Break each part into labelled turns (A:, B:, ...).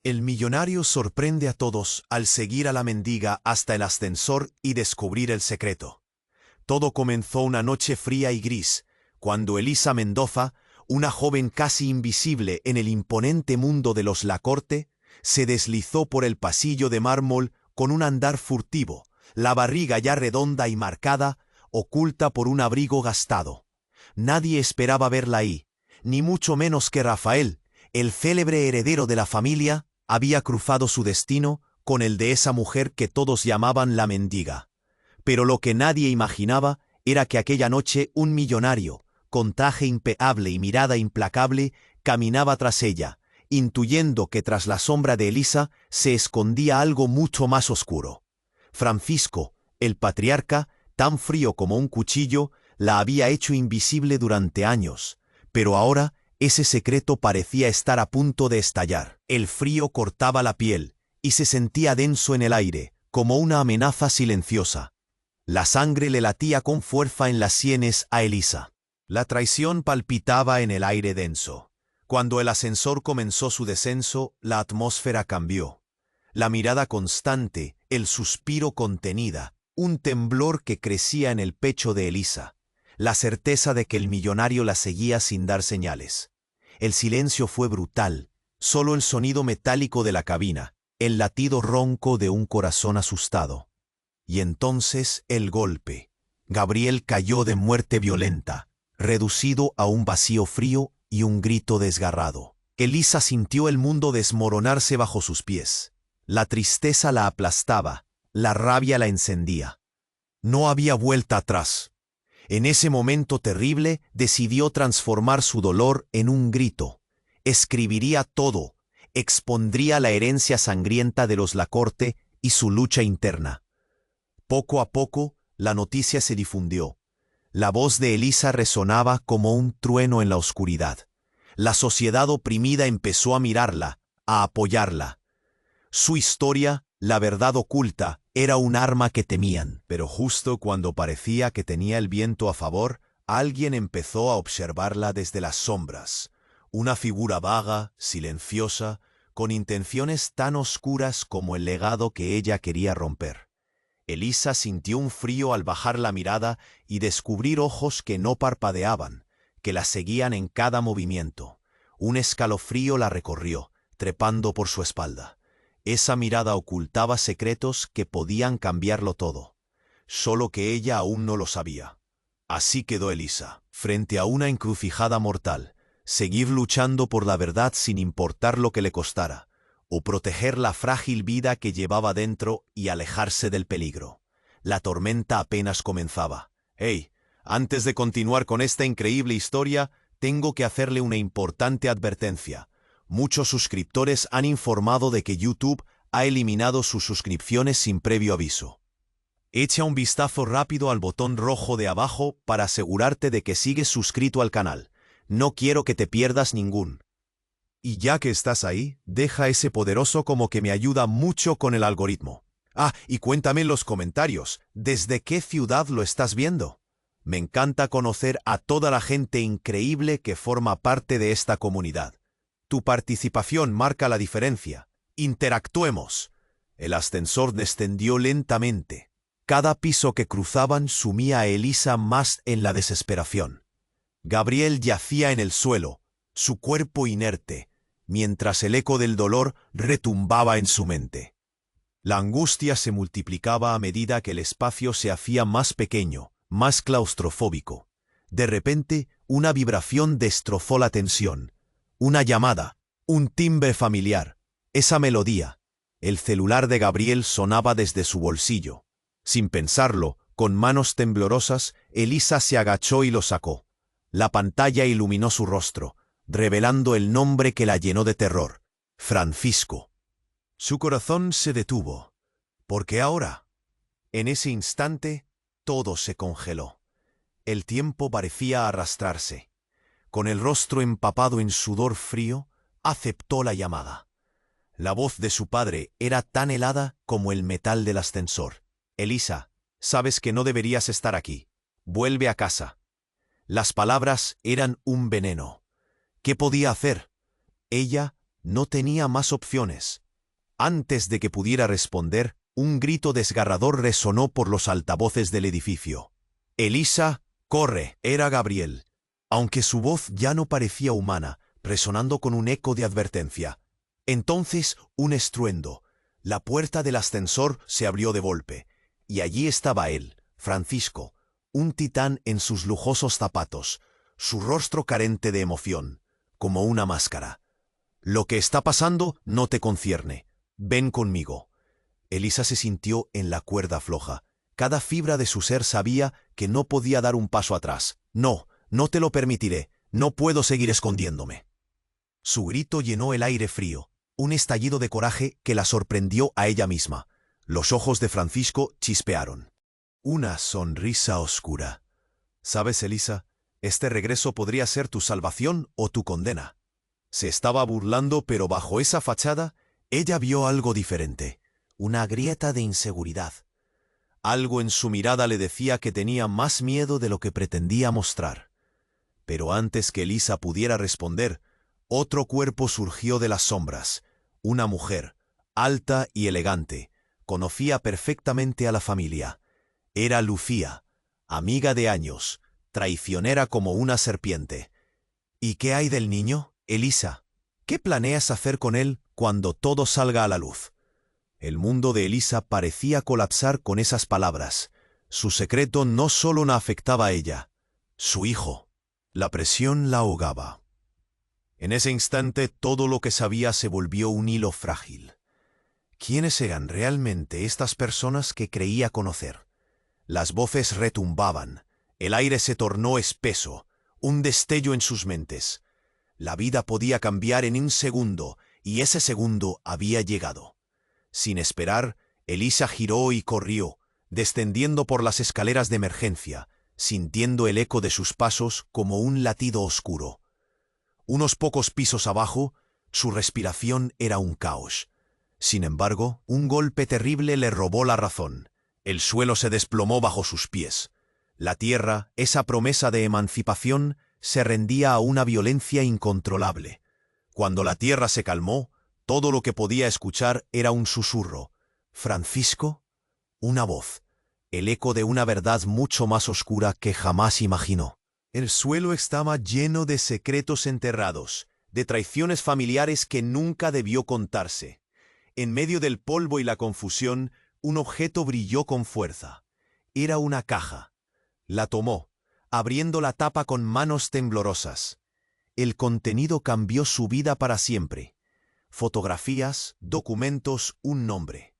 A: El millonario sorprende a todos al seguir a la mendiga hasta el ascensor y descubrir el secreto. Todo comenzó una noche fría y gris, cuando Elisa Mendoza, una joven casi invisible en el imponente mundo de los Lacorte, se deslizó por el pasillo de mármol con un andar furtivo, la barriga ya redonda y marcada, oculta por un abrigo gastado. Nadie esperaba verla ahí, ni mucho menos que Rafael, el célebre heredero de la familia, había cruzado su destino con el de esa mujer que todos llamaban la mendiga. Pero lo que nadie imaginaba era que aquella noche un millonario, con traje impecable y mirada implacable, caminaba tras ella, intuyendo que tras la sombra de Elisa se escondía algo mucho más oscuro. Francisco, el patriarca, tan frío como un cuchillo, la había hecho invisible durante años, pero ahora ese secreto parecía estar a punto de estallar. El frío cortaba la piel y se sentía denso en el aire, como una amenaza silenciosa. La sangre le latía con fuerza en las sienes a Elisa. La traición palpitaba en el aire denso. Cuando el ascensor comenzó su descenso, la atmósfera cambió. La mirada constante, el suspiro contenida, un temblor que crecía en el pecho de Elisa, la certeza de que el millonario la seguía sin dar señales. El silencio fue brutal, solo el sonido metálico de la cabina, el latido ronco de un corazón asustado. Y entonces el golpe. Gabriel cayó de muerte violenta, reducido a un vacío frío y un grito desgarrado. Elisa sintió el mundo desmoronarse bajo sus pies. La tristeza la aplastaba, la rabia la encendía. No había vuelta atrás. En ese momento terrible decidió transformar su dolor en un grito. Escribiría todo, expondría la herencia sangrienta de los Lacorte y su lucha interna. Poco a poco, la noticia se difundió. La voz de Elisa resonaba como un trueno en la oscuridad. La sociedad oprimida empezó a mirarla, a apoyarla. Su historia, la verdad oculta, era un arma que temían. Pero justo cuando parecía que tenía el viento a favor, alguien empezó a observarla desde las sombras. Una figura vaga, silenciosa, con intenciones tan oscuras como el legado que ella quería romper. Elisa sintió un frío al bajar la mirada y descubrir ojos que no parpadeaban, que la seguían en cada movimiento. Un escalofrío la recorrió, trepando por su espalda. Esa mirada ocultaba secretos que podían cambiarlo todo, solo que ella aún no lo sabía. Así quedó Elisa, frente a una encrucijada mortal, seguir luchando por la verdad sin importar lo que le costara, o proteger la frágil vida que llevaba dentro y alejarse del peligro. La tormenta apenas comenzaba. ¡Hey! Antes de continuar con esta increíble historia, tengo que hacerle una importante advertencia. Muchos suscriptores han informado de que YouTube ha eliminado sus suscripciones sin previo aviso. Echa un vistazo rápido al botón rojo de abajo para asegurarte de que sigues suscrito al canal. No quiero que te pierdas ningún. Y ya que estás ahí, deja ese poderoso como que me ayuda mucho con el algoritmo. Ah, y cuéntame en los comentarios, ¿desde qué ciudad lo estás viendo? Me encanta conocer a toda la gente increíble que forma parte de esta comunidad. Tu participación marca la diferencia. Interactuemos. El ascensor descendió lentamente. Cada piso que cruzaban sumía a Elisa más en la desesperación. Gabriel yacía en el suelo, su cuerpo inerte, mientras el eco del dolor retumbaba en su mente. La angustia se multiplicaba a medida que el espacio se hacía más pequeño, más claustrofóbico. De repente, una vibración destrozó la tensión. Una llamada, un timbre familiar, esa melodía. El celular de Gabriel sonaba desde su bolsillo. Sin pensarlo, con manos temblorosas, Elisa se agachó y lo sacó. La pantalla iluminó su rostro, revelando el nombre que la llenó de terror: Francisco. Su corazón se detuvo. ¿Por qué ahora? En ese instante, todo se congeló. El tiempo parecía arrastrarse. Con el rostro empapado en sudor frío, aceptó la llamada. La voz de su padre era tan helada como el metal del ascensor. Elisa, sabes que no deberías estar aquí. Vuelve a casa. Las palabras eran un veneno. ¿Qué podía hacer? Ella No tenía más opciones. Antes de que pudiera responder, un grito desgarrador resonó por los altavoces del edificio. «Elisa, corre», era Gabriel, aunque su voz ya no parecía humana, resonando con un eco de advertencia. Entonces, un estruendo. La puerta del ascensor se abrió de golpe, y allí estaba él, Francisco, un titán en sus lujosos zapatos, su rostro carente de emoción, como una máscara. «Lo que está pasando no te concierne. Ven conmigo». Elisa se sintió en la cuerda floja. Cada fibra de su ser sabía que no podía dar un paso atrás. «No, no te lo permitiré. No puedo seguir escondiéndome». Su grito llenó el aire frío, un estallido de coraje que la sorprendió a ella misma. Los ojos de Francisco chispearon. Una sonrisa oscura. «¿Sabes, Elisa? Este regreso podría ser tu salvación o tu condena». Se estaba burlando, pero bajo esa fachada, ella vio algo diferente. Una grieta de inseguridad. Algo en su mirada le decía que tenía más miedo de lo que pretendía mostrar. Pero antes que Elisa pudiera responder, otro cuerpo surgió de las sombras. Una mujer, alta y elegante. Conocía perfectamente a la familia. Era Lucía, amiga de años, traicionera como una serpiente. «¿Y qué hay del niño, Elisa? ¿Qué planeas hacer con él cuando todo salga a la luz?» El mundo de Elisa parecía colapsar con esas palabras. Su secreto no solo la afectaba a ella, su hijo. La presión la ahogaba. En ese instante todo lo que sabía se volvió un hilo frágil. ¿Quiénes eran realmente estas personas que creía conocer? Las voces retumbaban, el aire se tornó espeso, un destello en sus mentes. La vida podía cambiar en un segundo, y ese segundo había llegado. Sin esperar, Elisa giró y corrió, descendiendo por las escaleras de emergencia, sintiendo el eco de sus pasos como un latido oscuro. Unos pocos pisos abajo, su respiración era un caos. Sin embargo, un golpe terrible le robó la razón. El suelo se desplomó bajo sus pies. La tierra, esa promesa de emancipación, se rendía a una violencia incontrolable. Cuando la tierra se calmó, todo lo que podía escuchar era un susurro. «¿Francisco?» Una voz, el eco de una verdad mucho más oscura que jamás imaginó. El suelo estaba lleno de secretos enterrados, de traiciones familiares que nunca debió contarse. En medio del polvo y la confusión, un objeto brilló con fuerza. Era una caja. La tomó, abriendo la tapa con manos temblorosas. El contenido cambió su vida para siempre. Fotografías, documentos, un nombre.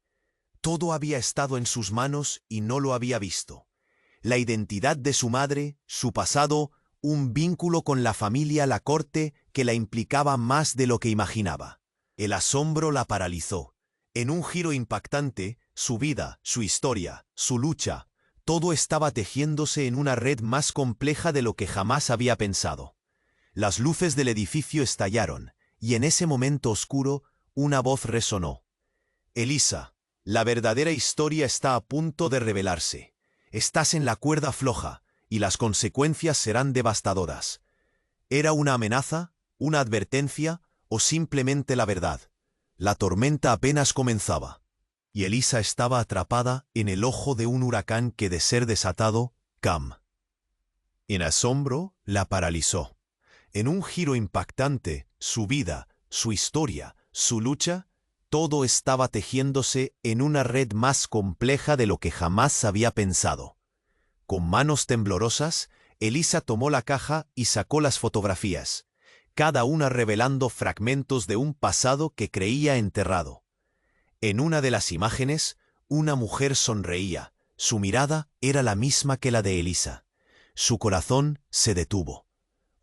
A: Todo había estado en sus manos y no lo había visto. La identidad de su madre, su pasado, un vínculo con la familia, la corte, que la implicaba más de lo que imaginaba. El asombro la paralizó. En un giro impactante, su vida, su historia, su lucha, todo estaba tejiéndose en una red más compleja de lo que jamás había pensado. Las luces del edificio estallaron, y en ese momento oscuro, una voz resonó. «Elisa, la verdadera historia está a punto de revelarse. Estás en la cuerda floja, y las consecuencias serán devastadoras». ¿Era una amenaza, una advertencia, o simplemente la verdad? La tormenta apenas comenzaba, y Elisa estaba atrapada en el ojo de un huracán que, de ser desatado, ¡cam! En asombro, la paralizó. En un giro impactante, su vida, su historia, su lucha, todo estaba tejiéndose en una red más compleja de lo que jamás había pensado. Con manos temblorosas, Elisa tomó la caja y sacó las fotografías, cada una revelando fragmentos de un pasado que creía enterrado. En una de las imágenes, una mujer sonreía. Su mirada era la misma que la de Elisa. Su corazón se detuvo.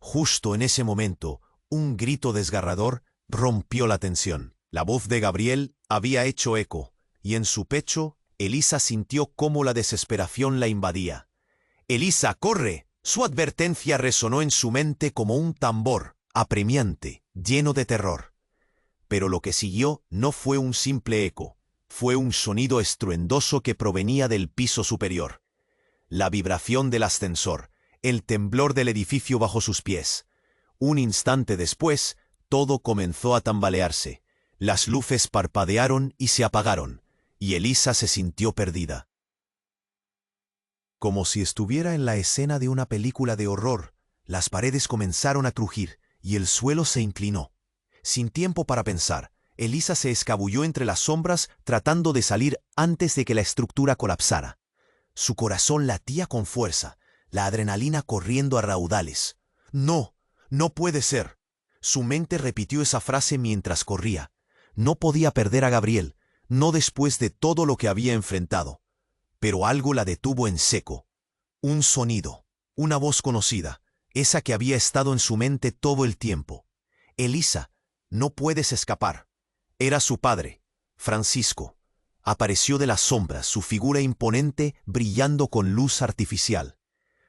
A: Justo en ese momento, un grito desgarrador rompió la tensión. La voz de Gabriel había hecho eco, y en su pecho, Elisa sintió cómo la desesperación la invadía. «Elisa, corre». Su advertencia resonó en su mente como un tambor, apremiante, lleno de terror. Pero lo que siguió no fue un simple eco, fue un sonido estruendoso que provenía del piso superior. La vibración del ascensor, el temblor del edificio bajo sus pies. Un instante después, todo comenzó a tambalearse. Las luces parpadearon y se apagaron, y Elisa se sintió perdida. Como si estuviera en la escena de una película de horror, las paredes comenzaron a crujir y el suelo se inclinó. Sin tiempo para pensar, Elisa se escabulló entre las sombras tratando de salir antes de que la estructura colapsara. Su corazón latía con fuerza, la adrenalina corriendo a raudales. «No, no puede ser». Su mente repitió esa frase mientras corría. No podía perder a Gabriel, no después de todo lo que había enfrentado. Pero algo la detuvo en seco. Un sonido, una voz conocida, esa que había estado en su mente todo el tiempo. «Elisa, no puedes escapar». Era su padre, Francisco. Apareció de las sombras, su figura imponente brillando con luz artificial,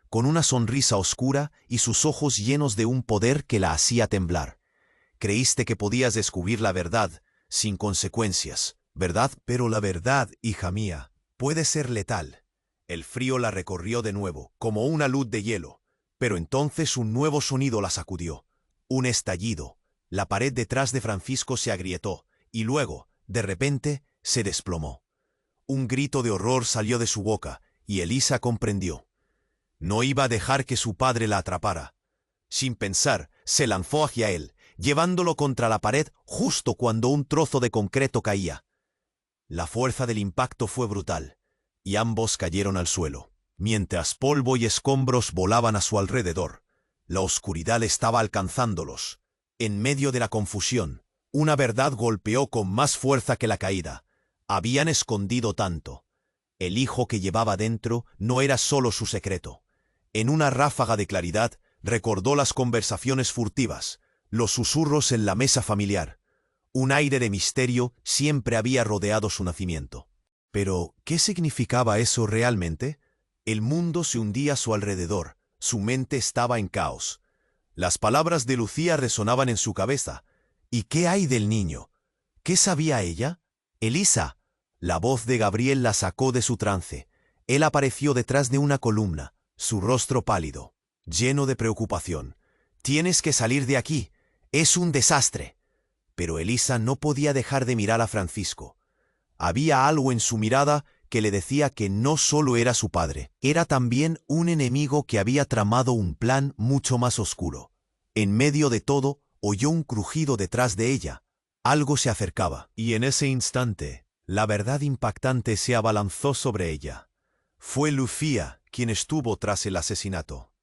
A: con una sonrisa oscura y sus ojos llenos de un poder que la hacía temblar. Creíste que podías descubrir la verdad, sin consecuencias, ¿verdad? Pero la verdad, hija mía, puede ser letal. El frío la recorrió de nuevo, como una luz de hielo, pero entonces un nuevo sonido la sacudió. Un estallido. La pared detrás de Francisco se agrietó, y luego, de repente, se desplomó. Un grito de horror salió de su boca, y Elisa comprendió. No iba a dejar que su padre la atrapara. Sin pensar, se lanzó hacia él, llevándolo contra la pared justo cuando un trozo de concreto caía. La fuerza del impacto fue brutal, y ambos cayeron al suelo, mientras polvo y escombros volaban a su alrededor. La oscuridad estaba alcanzándolos. En medio de la confusión, una verdad golpeó con más fuerza que la caída. Habían escondido tanto. El hijo que llevaba dentro no era solo su secreto. En una ráfaga de claridad, recordó las conversaciones furtivas, los susurros en la mesa familiar. Un aire de misterio siempre había rodeado su nacimiento. Pero, ¿qué significaba eso realmente? El mundo se hundía a su alrededor, su mente estaba en caos. Las palabras de Lucía resonaban en su cabeza. ¿Y qué hay del niño? ¿Qué sabía ella? «Elisa». La voz de Gabriel la sacó de su trance. Él apareció detrás de una columna, su rostro pálido, lleno de preocupación. «Tienes que salir de aquí. Es un desastre». Pero Elisa no podía dejar de mirar a Francisco. Había algo en su mirada que le decía que no solo era su padre, era también un enemigo que había tramado un plan mucho más oscuro. En medio de todo, oyó un crujido detrás de ella. Algo se acercaba, y en ese instante, la verdad impactante se abalanzó sobre ella. Fue Lucía quien estuvo tras el asesinato.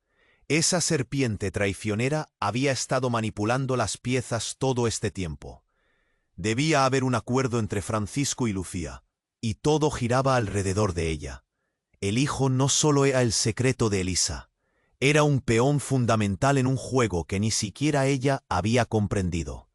A: Esa serpiente traicionera había estado manipulando las piezas todo este tiempo. Debía haber un acuerdo entre Francisco y Lucía, y todo giraba alrededor de ella. El hijo no solo era el secreto de Elisa, era un peón fundamental en un juego que ni siquiera ella había comprendido.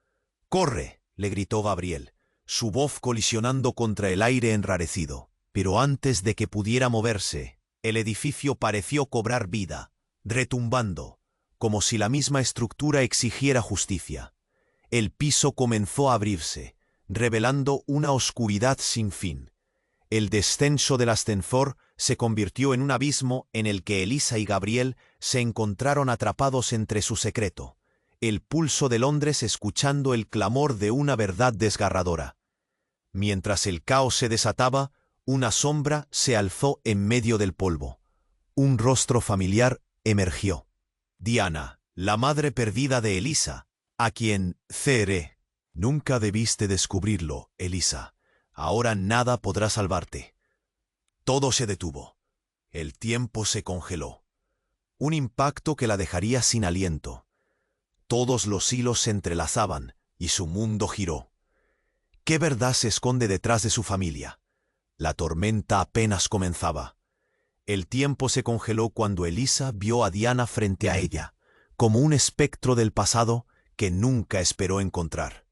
A: «¡Corre!», le gritó Gabriel, su voz colisionando contra el aire enrarecido. Pero antes de que pudiera moverse, el edificio pareció cobrar vida, retumbando, como si la misma estructura exigiera justicia. El piso comenzó a abrirse, revelando una oscuridad sin fin. El descenso del ascensor se convirtió en un abismo en el que Elisa y Gabriel se encontraron atrapados entre su secreto, el pulso de Londres escuchando el clamor de una verdad desgarradora. Mientras el caos se desataba, una sombra se alzó en medio del polvo. Un rostro familiar emergió. Diana, la madre perdida de Elisa, a quien Cere. «Nunca debiste descubrirlo, Elisa. Ahora nada podrá salvarte». Todo se detuvo. El tiempo se congeló. Un impacto que la dejaría sin aliento. Todos los hilos se entrelazaban y su mundo giró. ¿Qué verdad se esconde detrás de su familia? La tormenta apenas comenzaba. El tiempo se congeló cuando Elisa vio a Diana frente a ella, como un espectro del pasado que nunca esperó encontrar.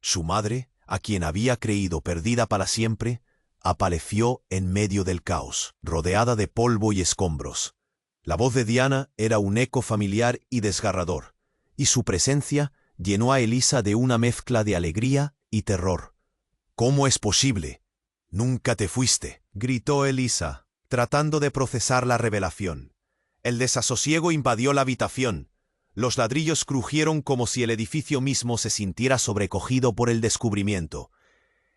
A: Su madre, a quien había creído perdida para siempre, apareció en medio del caos, rodeada de polvo y escombros. La voz de Diana era un eco familiar y desgarrador, y su presencia llenó a Elisa de una mezcla de alegría y terror. «¿Cómo es posible? Nunca te fuiste», gritó Elisa, tratando de procesar la revelación. El desasosiego invadió la habitación. Los ladrillos crujieron como si el edificio mismo se sintiera sobrecogido por el descubrimiento.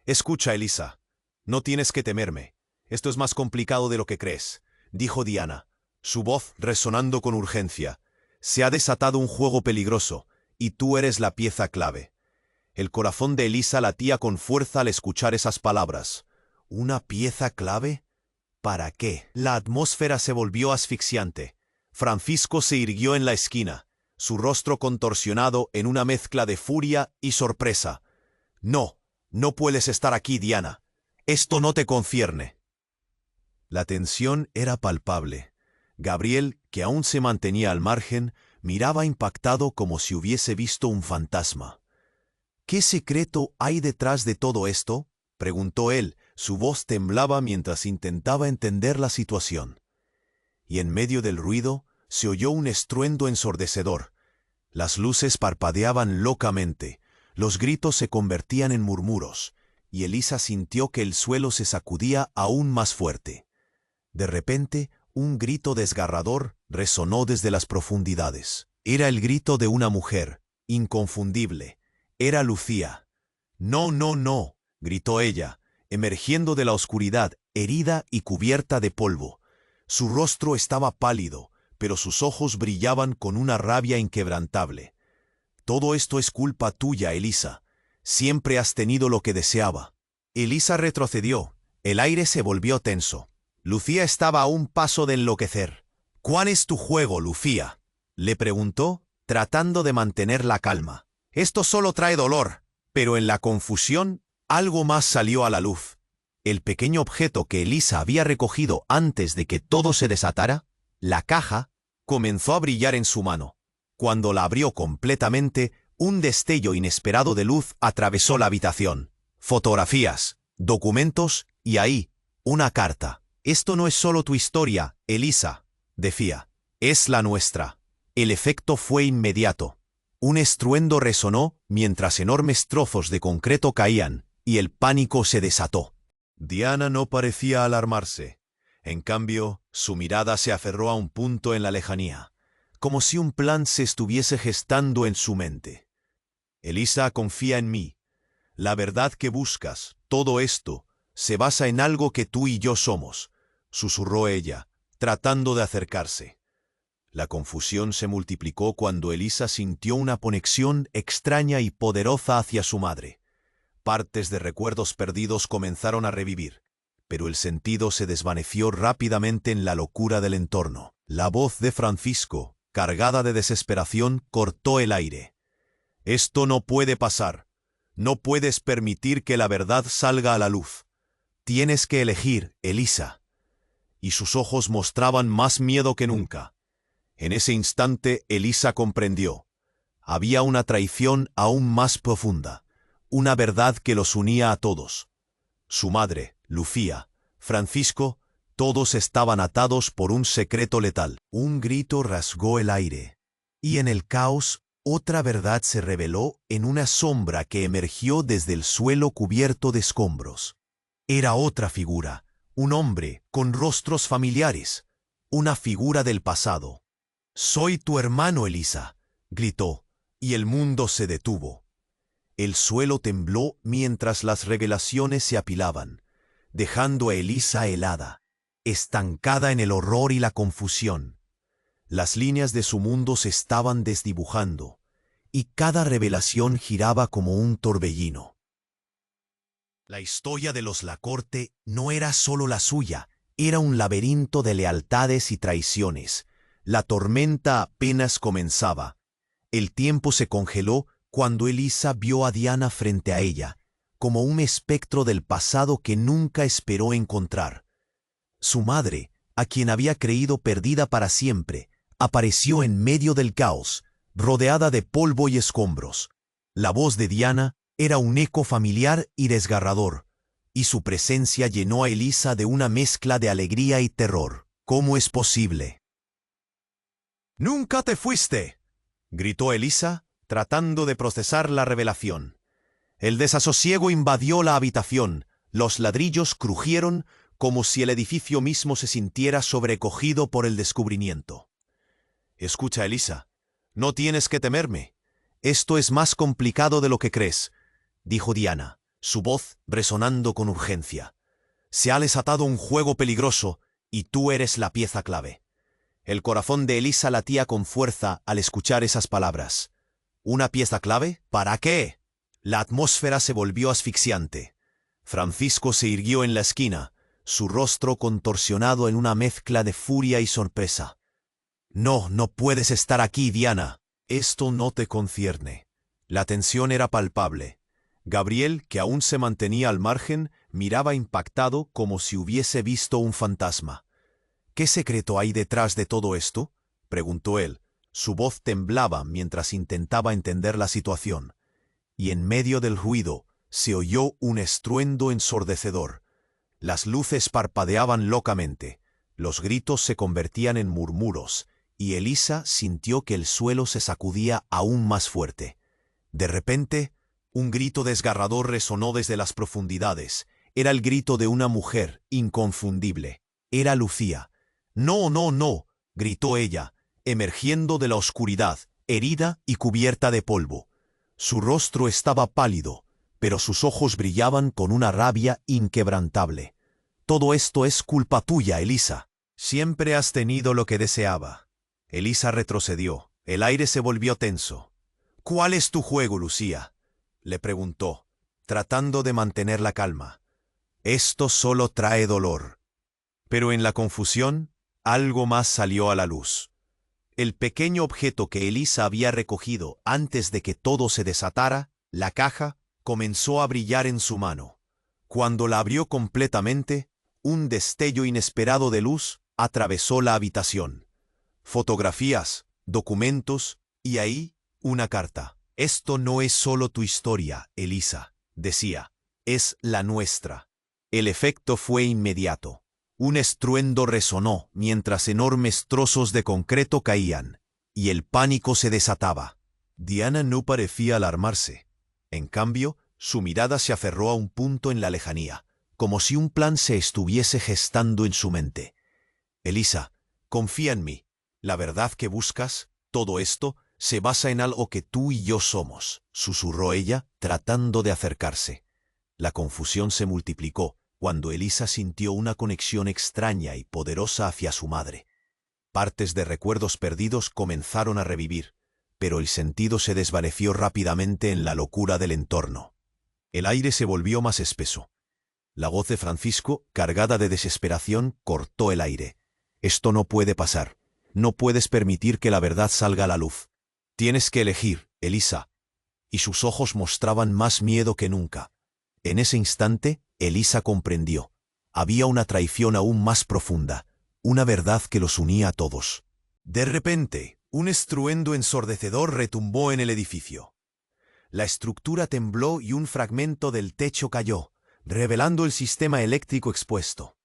A: «Escucha, Elisa. No tienes que temerme. Esto es más complicado de lo que crees», dijo Diana, su voz resonando con urgencia. «Se ha desatado un juego peligroso, y tú eres la pieza clave». El corazón de Elisa latía con fuerza al escuchar esas palabras. ¿Una pieza clave? ¿Para qué? La atmósfera se volvió asfixiante. Francisco se irguió en la esquina, su rostro contorsionado en una mezcla de furia y sorpresa. «No, no puedes estar aquí, Diana. Esto no te concierne». La tensión era palpable. Gabriel, que aún se mantenía al margen, miraba impactado como si hubiese visto un fantasma. «¿Qué secreto hay detrás de todo esto?», preguntó él. Su voz temblaba mientras intentaba entender la situación. Y en medio del ruido se oyó un estruendo ensordecedor. Las luces parpadeaban locamente, los gritos se convertían en murmuros, y Elisa sintió que el suelo se sacudía aún más fuerte. De repente, un grito desgarrador resonó desde las profundidades. Era el grito de una mujer, inconfundible. Era Lucía. «No, no, no», gritó ella, emergiendo de la oscuridad, herida y cubierta de polvo. Su rostro estaba pálido, pero sus ojos brillaban con una rabia inquebrantable. «Todo esto es culpa tuya, Elisa. Siempre has tenido lo que deseaba». Elisa retrocedió. El aire se volvió tenso. Lucía estaba a un paso de enloquecer. «¿Cuál es tu juego, Lucía?», le preguntó, tratando de mantener la calma. «Esto solo trae dolor». Pero en la confusión, algo más salió a la luz. El pequeño objeto que Elisa había recogido antes de que todo se desatara, la caja, comenzó a brillar en su mano. Cuando la abrió completamente, un destello inesperado de luz atravesó la habitación. Fotografías, documentos y ahí, una carta. «Esto no es solo tu historia, Elisa», decía. «Es la nuestra». El efecto fue inmediato. Un estruendo resonó mientras enormes trozos de concreto caían, y el pánico se desató. Diana no parecía alarmarse. En cambio, su mirada se aferró a un punto en la lejanía, como si un plan se estuviese gestando en su mente. «Elisa, confía en mí. La verdad que buscas, todo esto, se basa en algo que tú y yo somos», susurró ella, tratando de acercarse. La confusión se multiplicó cuando Elisa sintió una conexión extraña y poderosa hacia su madre. Partes de recuerdos perdidos comenzaron a revivir, pero el sentido se desvaneció rápidamente en la locura del entorno. La voz de Francisco, cargada de desesperación, cortó el aire. «Esto no puede pasar. No puedes permitir que la verdad salga a la luz. Tienes que elegir, Elisa». Y sus ojos mostraban más miedo que nunca. En ese instante Elisa comprendió. Había una traición aún más profunda, una verdad que los unía a todos. Su madre, Lucía, Francisco, todos estaban atados por un secreto letal. Un grito rasgó el aire, y en el caos, otra verdad se reveló en una sombra que emergió desde el suelo cubierto de escombros. Era otra figura, un hombre con rostros familiares, una figura del pasado. «Soy tu hermano, Elisa», gritó, y el mundo se detuvo. El suelo tembló mientras las revelaciones se apilaban, dejando a Elisa helada, estancada en el horror y la confusión. Las líneas de su mundo se estaban desdibujando, y cada revelación giraba como un torbellino. La historia de los Lacorte no era solo la suya, era un laberinto de lealtades y traiciones. La tormenta apenas comenzaba. El tiempo se congeló cuando Elisa vio a Diana frente a ella, como un espectro del pasado que nunca esperó encontrar. Su madre, a quien había creído perdida para siempre, apareció en medio del caos, rodeada de polvo y escombros. La voz de Diana era un eco familiar y desgarrador, y su presencia llenó a Elisa de una mezcla de alegría y terror. «¿Cómo es posible?». «¡Nunca te fuiste!», gritó Elisa, tratando de procesar la revelación. El desasosiego invadió la habitación, los ladrillos crujieron como si el edificio mismo se sintiera sobrecogido por el descubrimiento. «Escucha, Elisa, No tienes que temerme. Esto es más complicado de lo que crees, dijo Diana, su voz resonando con urgencia. Se ha desatado un juego peligroso y tú eres la pieza clave. El corazón de Elisa latía con fuerza al escuchar esas palabras. ¿Una pieza clave? ¿Para qué? La atmósfera se volvió asfixiante. Francisco se irguió en la esquina, su rostro contorsionado en una mezcla de furia y sorpresa. No, no puedes estar aquí, Diana. Esto no te concierne. La tensión era palpable. Gabriel, que aún se mantenía al margen, miraba impactado como si hubiese visto un fantasma. ¿Qué secreto hay detrás de todo esto?, preguntó él. Su voz temblaba mientras intentaba entender la situación. Y en medio del ruido se oyó un estruendo ensordecedor. Las luces parpadeaban locamente, los gritos se convertían en murmuros, y Elisa sintió que el suelo se sacudía aún más fuerte. De repente, un grito desgarrador resonó desde las profundidades. Era el grito de una mujer inconfundible. Era Lucía. «No, no, no», gritó ella, emergiendo de la oscuridad, herida y cubierta de polvo. Su rostro estaba pálido, pero sus ojos brillaban con una rabia inquebrantable. «Todo esto es culpa tuya, Elisa. Siempre has tenido lo que deseaba». Elisa retrocedió. El aire se volvió tenso. «¿Cuál es tu juego, Lucía?», le preguntó, tratando de mantener la calma. «Esto solo trae dolor». Pero en la confusión, algo más salió a la luz. El pequeño objeto que Elisa había recogido antes de que todo se desatara, la caja, comenzó a brillar en su mano. Cuando la abrió completamente, un destello inesperado de luz atravesó la habitación. Fotografías, documentos, y ahí, una carta. «Esto no es solo tu historia, Elisa», decía, «es la nuestra». El efecto fue inmediato. Un estruendo resonó mientras enormes trozos de concreto caían, y el pánico se desataba. Diana no parecía alarmarse. En cambio, su mirada se aferró a un punto en la lejanía, como si un plan se estuviese gestando en su mente. «Elisa, confía en mí. La verdad que buscas, todo esto, se basa en algo que tú y yo somos», susurró ella, tratando de acercarse. La confusión se multiplicó cuando Elisa sintió una conexión extraña y poderosa hacia su madre. Partes de recuerdos perdidos comenzaron a revivir, pero el sentido se desvaneció rápidamente en la locura del entorno. El aire se volvió más espeso. La voz de Francisco, cargada de desesperación, cortó el aire. «Esto no puede pasar. No puedes permitir que la verdad salga a la luz. Tienes que elegir, Elisa». Y sus ojos mostraban más miedo que nunca. En ese instante, Elisa comprendió. Había una traición aún más profunda, una verdad que los unía a todos. De repente, un estruendo ensordecedor retumbó en el edificio. La estructura tembló y un fragmento del techo cayó, revelando el sistema eléctrico expuesto.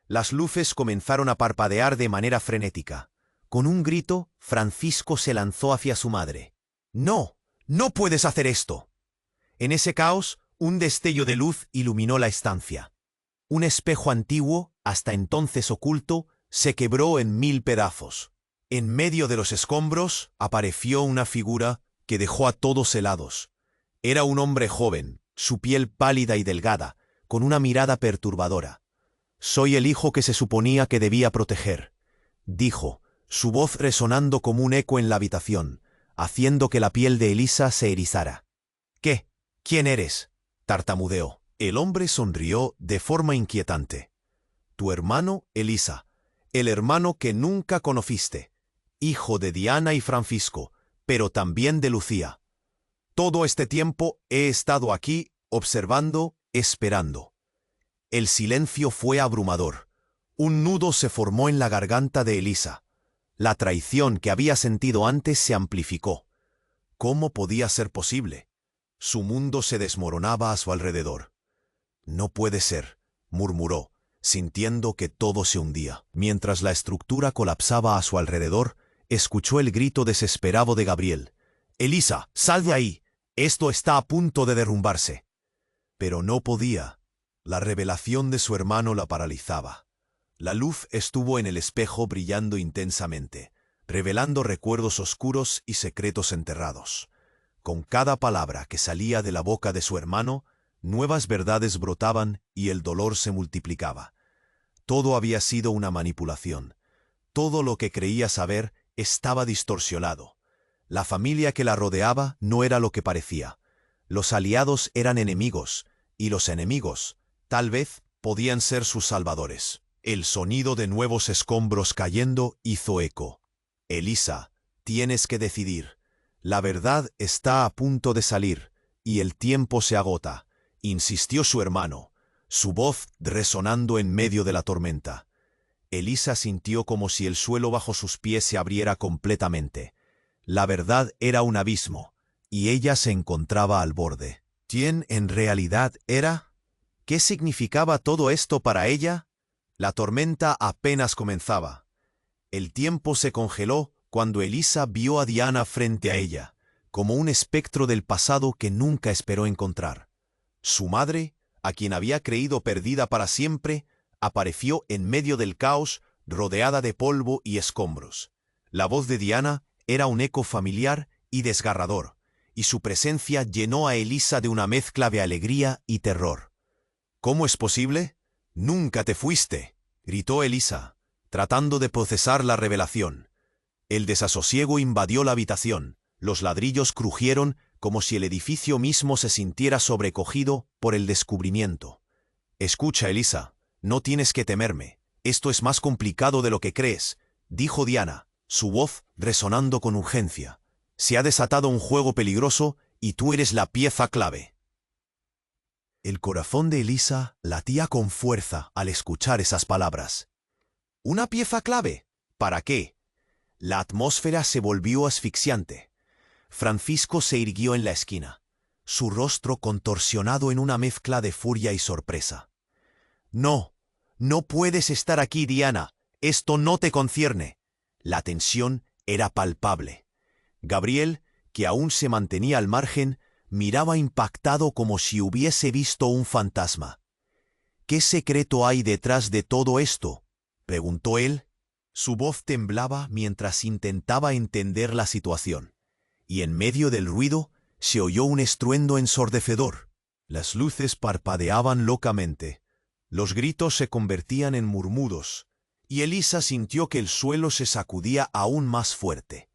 A: Las luces comenzaron a parpadear de manera frenética. Con un grito, Francisco se lanzó hacia su madre. «¡No! ¡No puedes hacer esto!». En ese caos, un destello de luz iluminó la estancia. Un espejo antiguo, hasta entonces oculto, se quebró en 1000 pedazos. En medio de los escombros apareció una figura que dejó a todos helados. Era un hombre joven, su piel pálida y delgada, con una mirada perturbadora. «Soy el hijo que se suponía que debía proteger», dijo, su voz resonando como un eco en la habitación, haciendo que la piel de Elisa se erizara. «¿Qué? ¿Quién eres?», tartamudeó. El hombre sonrió de forma inquietante. «Tu hermano, Elisa, el hermano que nunca conociste, hijo de Diana y Francisco, pero también de Lucía. Todo este tiempo he estado aquí, observando, esperando». El silencio fue abrumador. Un nudo se formó en la garganta de Elisa. La traición que había sentido antes se amplificó. ¿Cómo podía ser posible? Su mundo se desmoronaba a su alrededor. «No puede ser», murmuró, sintiendo que todo se hundía. Mientras la estructura colapsaba a su alrededor, escuchó el grito desesperado de Gabriel. «Elisa, sal de ahí. Esto está a punto de derrumbarse». Pero no podía. La revelación de su hermano la paralizaba. La luz estuvo en el espejo brillando intensamente, revelando recuerdos oscuros y secretos enterrados. Con cada palabra que salía de la boca de su hermano, nuevas verdades brotaban y el dolor se multiplicaba. Todo había sido una manipulación. Todo lo que creía saber estaba distorsionado. La familia que la rodeaba no era lo que parecía. Los aliados eran enemigos, y los enemigos, tal vez, podían ser sus salvadores. El sonido de nuevos escombros cayendo hizo eco. Elisa, tienes que decidir. La verdad está a punto de salir, y el tiempo se agota, insistió su hermano, su voz resonando en medio de la tormenta. Elisa sintió como si el suelo bajo sus pies se abriera completamente. La verdad era un abismo, y ella se encontraba al borde. ¿Quién en realidad era? ¿Qué significaba todo esto para ella? La tormenta apenas comenzaba. El tiempo se congeló cuando Elisa vio a Diana frente a ella, como un espectro del pasado que nunca esperó encontrar. Su madre, a quien había creído perdida para siempre, apareció en medio del caos, rodeada de polvo y escombros. La voz de Diana era un eco familiar y desgarrador, y su presencia llenó a Elisa de una mezcla de alegría y terror. ¿Cómo es posible? ¡Nunca te fuiste!, gritó Elisa, tratando de procesar la revelación. El desasosiego invadió la habitación, los ladrillos crujieron como si el edificio mismo se sintiera sobrecogido por el descubrimiento. Escucha, Elisa, no tienes que temerme, esto es más complicado de lo que crees, dijo Diana, su voz resonando con urgencia. Se ha desatado un juego peligroso y tú eres la pieza clave. El corazón de Elisa latía con fuerza al escuchar esas palabras. ¿Una pieza clave? ¿Para qué? La atmósfera se volvió asfixiante. Francisco se irguió en la esquina, su rostro contorsionado en una mezcla de furia y sorpresa. No, no puedes estar aquí, Diana. Esto no te concierne. La tensión era palpable. Gabriel, que aún se mantenía al margen, miraba impactado como si hubiese visto un fantasma. ¿Qué secreto hay detrás de todo esto?, preguntó él. Su voz temblaba mientras intentaba entender la situación, y en medio del ruido se oyó un estruendo ensordecedor. Las luces parpadeaban locamente, los gritos se convertían en murmuros, y Elisa sintió que el suelo se sacudía aún más fuerte.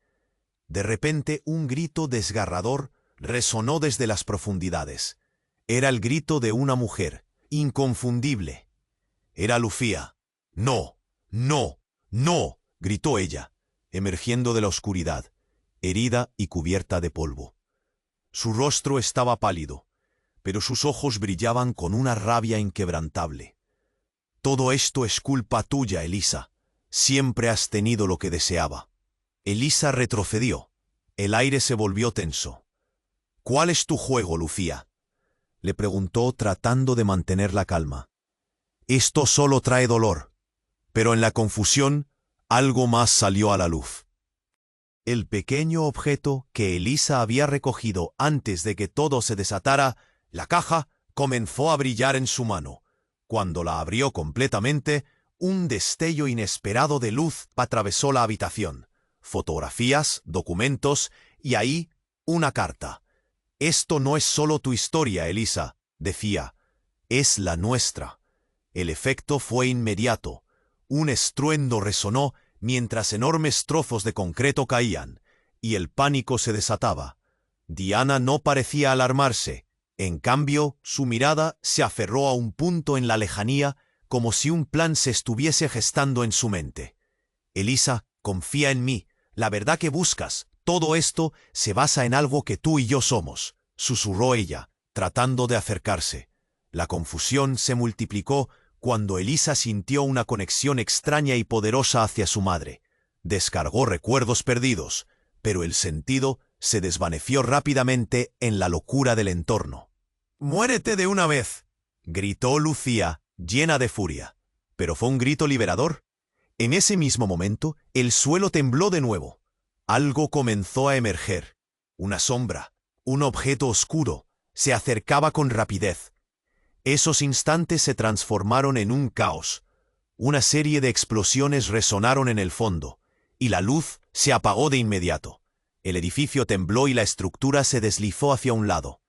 A: De repente un grito desgarrador resonó desde las profundidades. Era el grito de una mujer, inconfundible. Era Lucía. «¡No! ¡No! ¡No!», gritó ella, emergiendo de la oscuridad, herida y cubierta de polvo. Su rostro estaba pálido, pero sus ojos brillaban con una rabia inquebrantable. «Todo esto es culpa tuya, Elisa. Siempre has tenido lo que deseaba». Elisa retrocedió. El aire se volvió tenso. «¿Cuál es tu juego, Lucía?», le preguntó tratando de mantener la calma. «Esto solo trae dolor». Pero en la confusión, algo más salió a la luz. El pequeño objeto que Elisa había recogido antes de que todo se desatara, la caja, comenzó a brillar en su mano. Cuando la abrió completamente, un destello inesperado de luz atravesó la habitación. Fotografías, documentos y ahí una carta. «Esto no es solo tu historia, Elisa», decía. «Es la nuestra». El efecto fue inmediato. Un estruendo resonó mientras enormes trozos de concreto caían, y el pánico se desataba. Diana no parecía alarmarse. En cambio, su mirada se aferró a un punto en la lejanía, como si un plan se estuviese gestando en su mente. «Elisa, confía en mí. La verdad que buscas, todo esto se basa en algo que tú y yo somos», susurró ella, tratando de acercarse. La confusión se multiplicó cuando Elisa sintió una conexión extraña y poderosa hacia su madre. Descargó recuerdos perdidos, pero el sentido se desvaneció rápidamente en la locura del entorno. «¡Muérete de una vez!», gritó Lucía, llena de furia. Pero fue un grito liberador. En ese mismo momento, el suelo tembló de nuevo. Algo comenzó a emerger. Una sombra, un objeto oscuro, se acercaba con rapidez. Esos instantes se transformaron en un caos. Una serie de explosiones resonaron en el fondo, y la luz se apagó de inmediato. El edificio tembló y la estructura se deslizó hacia un lado.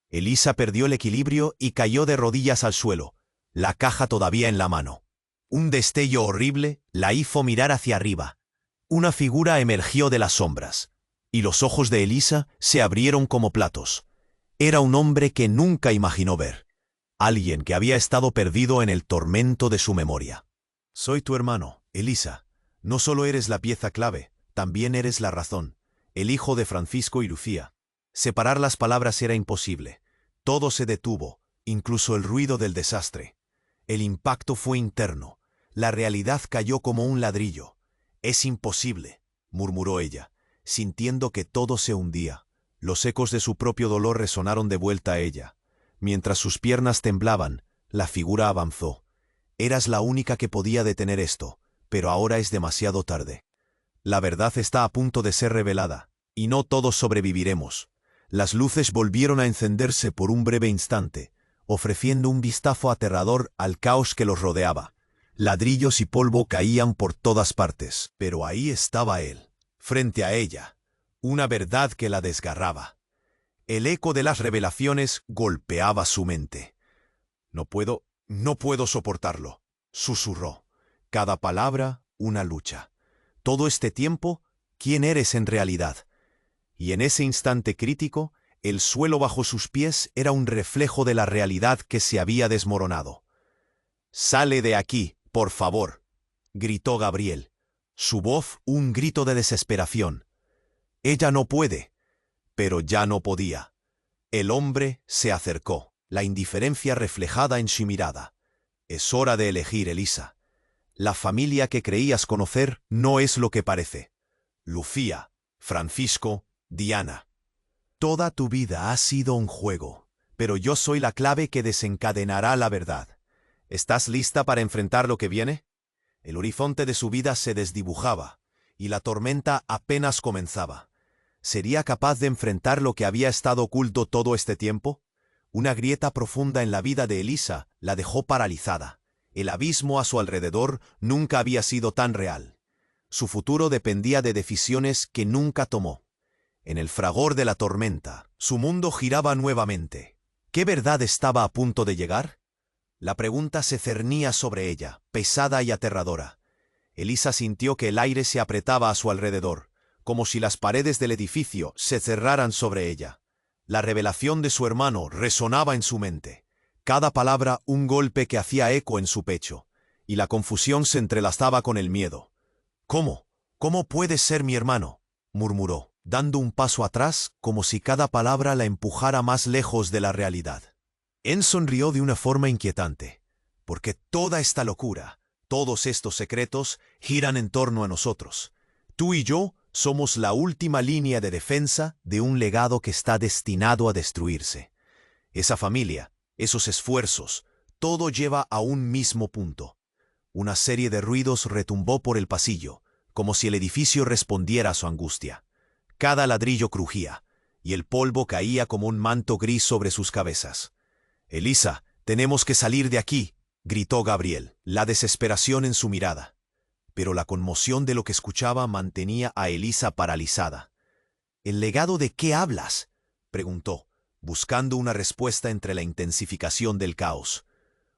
A: Elisa perdió el equilibrio y cayó de rodillas al suelo, la caja todavía en la mano. Un destello horrible la hizo mirar hacia arriba. Una figura emergió de las sombras, y los ojos de Elisa se abrieron como platos. Era un hombre que nunca imaginó ver. Alguien que había estado perdido en el tormento de su memoria. Soy tu hermano, Elisa. No solo eres la pieza clave, también eres la razón, el hijo de Francisco y Lucía. Separar las palabras era imposible. Todo se detuvo, incluso el ruido del desastre. El impacto fue interno. La realidad cayó como un ladrillo. Es imposible, murmuró ella, sintiendo que todo se hundía. Los ecos de su propio dolor resonaron de vuelta a ella. Mientras sus piernas temblaban, la figura avanzó. Eras la única que podía detener esto, pero ahora es demasiado tarde. La verdad está a punto de ser revelada, y no todos sobreviviremos. Las luces volvieron a encenderse por un breve instante, ofreciendo un vistazo aterrador al caos que los rodeaba. Ladrillos y polvo caían por todas partes, pero ahí estaba él, frente a ella, una verdad que la desgarraba. El eco de las revelaciones golpeaba su mente. No puedo soportarlo, susurró. Cada palabra, una lucha. Todo este tiempo, ¿quién eres en realidad? Y en ese instante crítico, el suelo bajo sus pies era un reflejo de la realidad que se había desmoronado. «Sale de aquí, por favor», gritó Gabriel. Su voz un grito de desesperación. Ella no puede, pero ya no podía. El hombre se acercó, la indiferencia reflejada en su mirada. «Es hora de elegir, Elisa. La familia que creías conocer no es lo que parece. Lucía, Francisco, Diana. Toda tu vida ha sido un juego, pero yo soy la clave que desencadenará la verdad. ¿Estás lista para enfrentar lo que viene?» El horizonte de su vida se desdibujaba, y la tormenta apenas comenzaba. ¿Sería capaz de enfrentar lo que había estado oculto todo este tiempo? Una grieta profunda en la vida de Elisa la dejó paralizada. El abismo a su alrededor nunca había sido tan real. Su futuro dependía de decisiones que nunca tomó. En el fragor de la tormenta, su mundo giraba nuevamente. ¿Qué verdad estaba a punto de llegar? La pregunta se cernía sobre ella, pesada y aterradora. Elisa sintió que el aire se apretaba a su alrededor, como si las paredes del edificio se cerraran sobre ella. La revelación de su hermano resonaba en su mente. Cada palabra un golpe que hacía eco en su pecho, y la confusión se entrelazaba con el miedo. «¿Cómo? ¿Cómo puedes ser mi hermano?», murmuró, dando un paso atrás como si cada palabra la empujara más lejos de la realidad. Él sonrió de una forma inquietante, porque toda esta locura, todos estos secretos, giran en torno a nosotros. Tú y yo somos la última línea de defensa de un legado que está destinado a destruirse. Esa familia, esos esfuerzos, todo lleva a un mismo punto. Una serie de ruidos retumbó por el pasillo, como si el edificio respondiera a su angustia. Cada ladrillo crujía, y el polvo caía como un manto gris sobre sus cabezas. «Elisa, tenemos que salir de aquí», gritó Gabriel, la desesperación en su mirada. Pero la conmoción de lo que escuchaba mantenía a Elisa paralizada. «¿El legado de qué hablas?», preguntó, buscando una respuesta entre la intensificación del caos.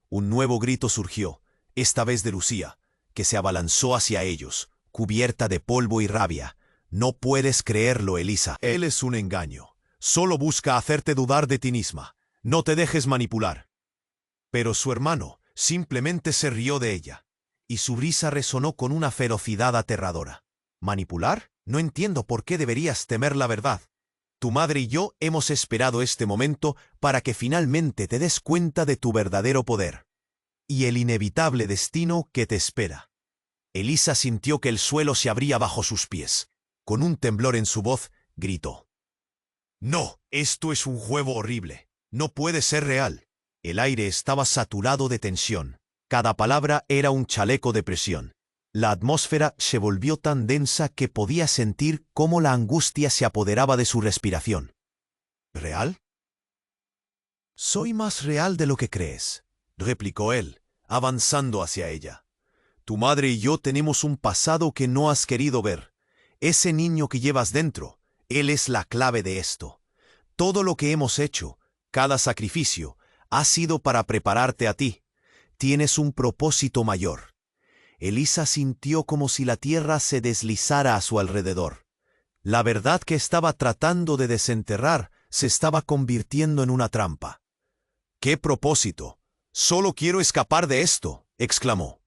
A: Un nuevo grito surgió, esta vez de Lucía, que se abalanzó hacia ellos, cubierta de polvo y rabia. «No puedes creerlo, Elisa. Él es un engaño. Solo busca hacerte dudar de ti misma. No te dejes manipular». Pero su hermano simplemente se rió de ella, y su risa resonó con una ferocidad aterradora. «¿Manipular? No entiendo por qué deberías temer la verdad. Tu madre y yo hemos esperado este momento para que finalmente te des cuenta de tu verdadero poder y el inevitable destino que te espera». Elisa sintió que el suelo se abría bajo sus pies. Con un temblor en su voz, gritó: «No, esto es un juego horrible. No puede ser real». El aire estaba saturado de tensión. Cada palabra era un chaleco de presión. La atmósfera se volvió tan densa que podía sentir cómo la angustia se apoderaba de su respiración. «¿Real?». «Soy más real de lo que crees», replicó él, avanzando hacia ella. «Tu madre y yo tenemos un pasado que no has querido ver. Ese niño que llevas dentro, él es la clave de esto. Todo lo que hemos hecho, cada sacrificio, ha sido para prepararte a ti. Tienes un propósito mayor. Elisa sintió como si la tierra se deslizara a su alrededor. La verdad que estaba tratando de desenterrar se estaba convirtiendo en una trampa. ¿Qué propósito? Solo quiero escapar de esto, exclamó.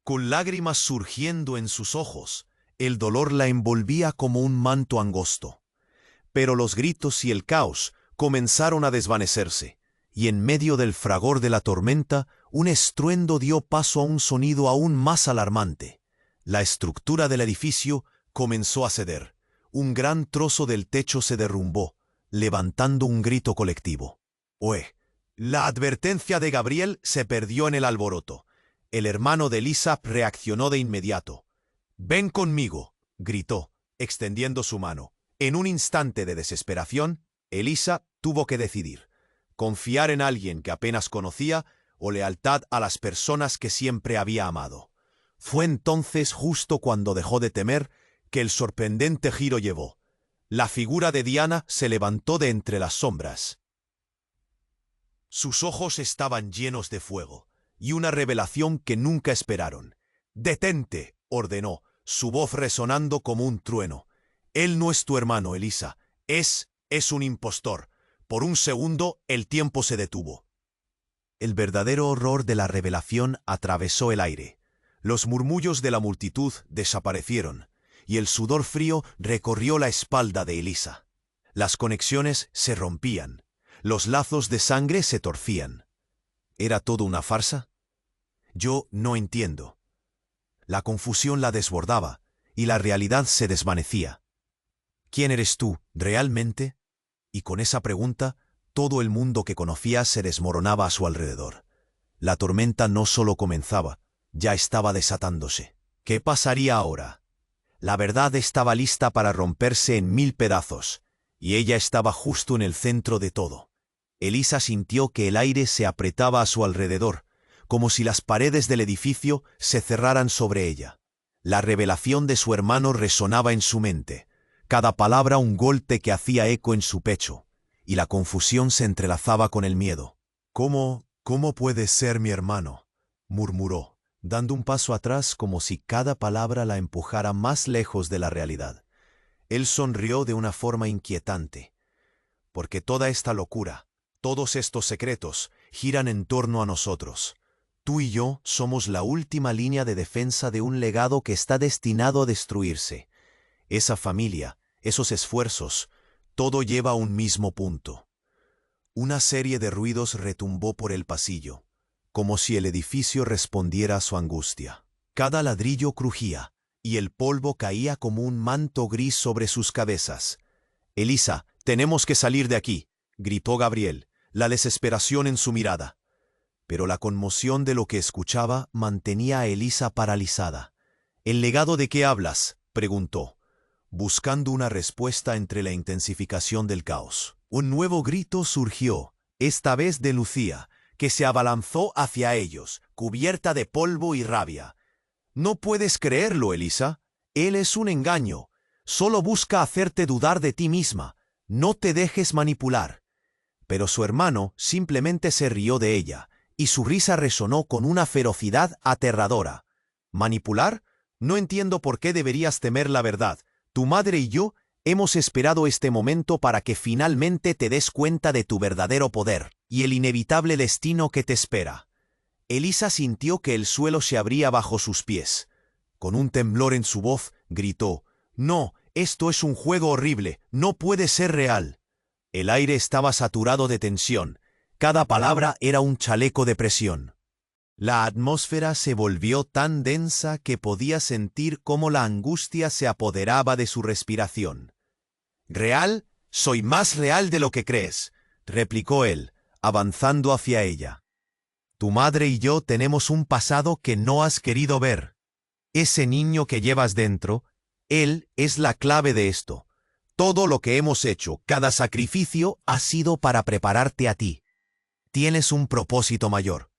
A: Con lágrimas surgiendo en sus ojos, el dolor la envolvía como un manto angosto. Pero los gritos y el caos comenzaron a desvanecerse, y en medio del fragor de la tormenta, un estruendo dio paso a un sonido aún más alarmante. La estructura del edificio comenzó a ceder. Un gran trozo del techo se derrumbó, levantando un grito colectivo. ¡Oe! La advertencia de Gabriel se perdió en el alboroto. El hermano de Elisa reaccionó de inmediato. «Ven conmigo», gritó, extendiendo su mano. En un instante de desesperación, Elisa tuvo que decidir: confiar en alguien que apenas conocía o lealtad a las personas que siempre había amado. Fue entonces, justo cuando dejó de temer, que el sorprendente giro llevó. La figura de Diana se levantó de entre las sombras. Sus ojos estaban llenos de fuego, y una revelación que nunca esperaron. «Detente», ordenó, su voz resonando como un trueno. «Él no es tu hermano, Elisa. Es un impostor». Por un segundo, el tiempo se detuvo. El verdadero horror de la revelación atravesó el aire. Los murmullos de la multitud desaparecieron, y el sudor frío recorrió la espalda de Elisa. Las conexiones se rompían. Los lazos de sangre se torcían. ¿Era todo una farsa? Yo no entiendo. La confusión la desbordaba, y la realidad se desvanecía. ¿Quién eres tú, realmente? Y con esa pregunta, todo el mundo que conocía se desmoronaba a su alrededor. La tormenta no solo comenzaba, ya estaba desatándose. ¿Qué pasaría ahora? La verdad estaba lista para romperse en 1000 pedazos, y ella estaba justo en el centro de todo. Elisa sintió que el aire se apretaba a su alrededor, como si las paredes del edificio se cerraran sobre ella. La revelación de su hermano resonaba en su mente, cada palabra un golpe que hacía eco en su pecho, y la confusión se entrelazaba con el miedo. «¿Cómo puede ser mi hermano?», murmuró, dando un paso atrás como si cada palabra la empujara más lejos de la realidad. Él sonrió de una forma inquietante. «Porque toda esta locura, todos estos secretos, giran en torno a nosotros. Tú y yo somos la última línea de defensa de un legado que está destinado a destruirse. Esa familia, esos esfuerzos, todo lleva a un mismo punto». Una serie de ruidos retumbó por el pasillo, como si el edificio respondiera a su angustia. Cada ladrillo crujía, y el polvo caía como un manto gris sobre sus cabezas. «Elisa, tenemos que salir de aquí», gritó Gabriel, la desesperación en su mirada. Pero la conmoción de lo que escuchaba mantenía a Elisa paralizada. «¿El legado de qué hablas?», preguntó, buscando una respuesta entre la intensificación del caos. Un nuevo grito surgió, esta vez de Lucía, que se abalanzó hacia ellos, cubierta de polvo y rabia. «No puedes creerlo, Elisa. Él es un engaño. Solo busca hacerte dudar de ti misma. No te dejes manipular». Pero su hermano simplemente se rió de ella, y su risa resonó con una ferocidad aterradora. «¿Manipular? No entiendo por qué deberías temer la verdad. Tu madre y yo hemos esperado este momento para que finalmente te des cuenta de tu verdadero poder y el inevitable destino que te espera». Elisa sintió que el suelo se abría bajo sus pies. Con un temblor en su voz, gritó: «No, esto es un juego horrible, no puede ser real». El aire estaba saturado de tensión. Cada palabra era un chaleco de presión. La atmósfera se volvió tan densa que podía sentir cómo la angustia se apoderaba de su respiración. «¿Real? Soy más real de lo que crees», replicó él, avanzando hacia ella. «Tu madre y yo tenemos un pasado que no has querido ver. Ese niño que llevas dentro, él es la clave de esto. Todo lo que hemos hecho, cada sacrificio, ha sido para prepararte a ti. Tienes un propósito mayor».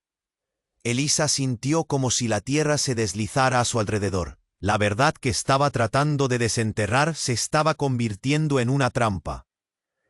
A: Elisa sintió como si la tierra se deslizara a su alrededor. La verdad que estaba tratando de desenterrar se estaba convirtiendo en una trampa.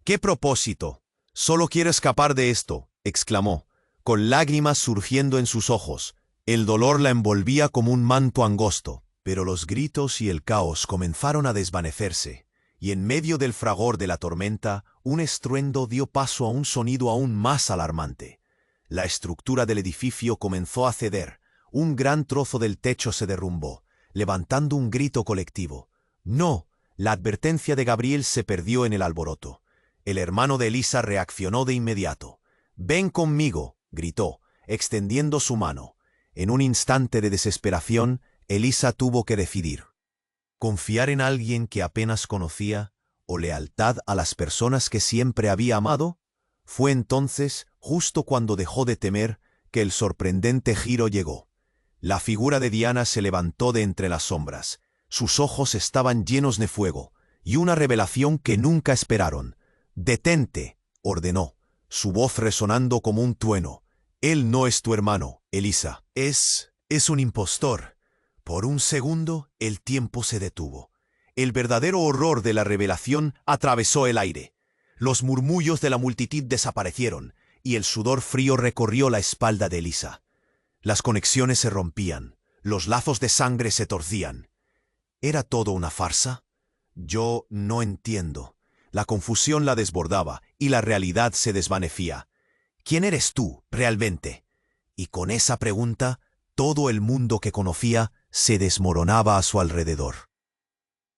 A: «¿Qué propósito? Solo quiero escapar de esto», exclamó, con lágrimas surgiendo en sus ojos. El dolor la envolvía como un manto angosto, pero los gritos y el caos comenzaron a desvanecerse, y en medio del fragor de la tormenta, un estruendo dio paso a un sonido aún más alarmante. La estructura del edificio comenzó a ceder, un gran trozo del techo se derrumbó, levantando un grito colectivo. «¡No!». La advertencia de Gabriel se perdió en el alboroto. El hermano de Elisa reaccionó de inmediato. «¡Ven conmigo!», gritó, extendiendo su mano. En un instante de desesperación, Elisa tuvo que decidir: ¿confiar en alguien que apenas conocía o lealtad a las personas que siempre había amado? Fue entonces, justo cuando dejó de temer, que el sorprendente giro llegó. La figura de Diana se levantó de entre las sombras. Sus ojos estaban llenos de fuego, y una revelación que nunca esperaron. «Detente», ordenó, su voz resonando como un trueno. «Él no es tu hermano, Elisa. Es un impostor». Por un segundo, el tiempo se detuvo. El verdadero horror de la revelación atravesó el aire. Los murmullos de la multitud desaparecieron, y el sudor frío recorrió la espalda de Elisa. Las conexiones se rompían, los lazos de sangre se torcían. ¿Era todo una farsa? Yo no entiendo. La confusión la desbordaba y la realidad se desvanecía. ¿Quién eres tú, realmente? Y con esa pregunta, todo el mundo que conocía se desmoronaba a su alrededor.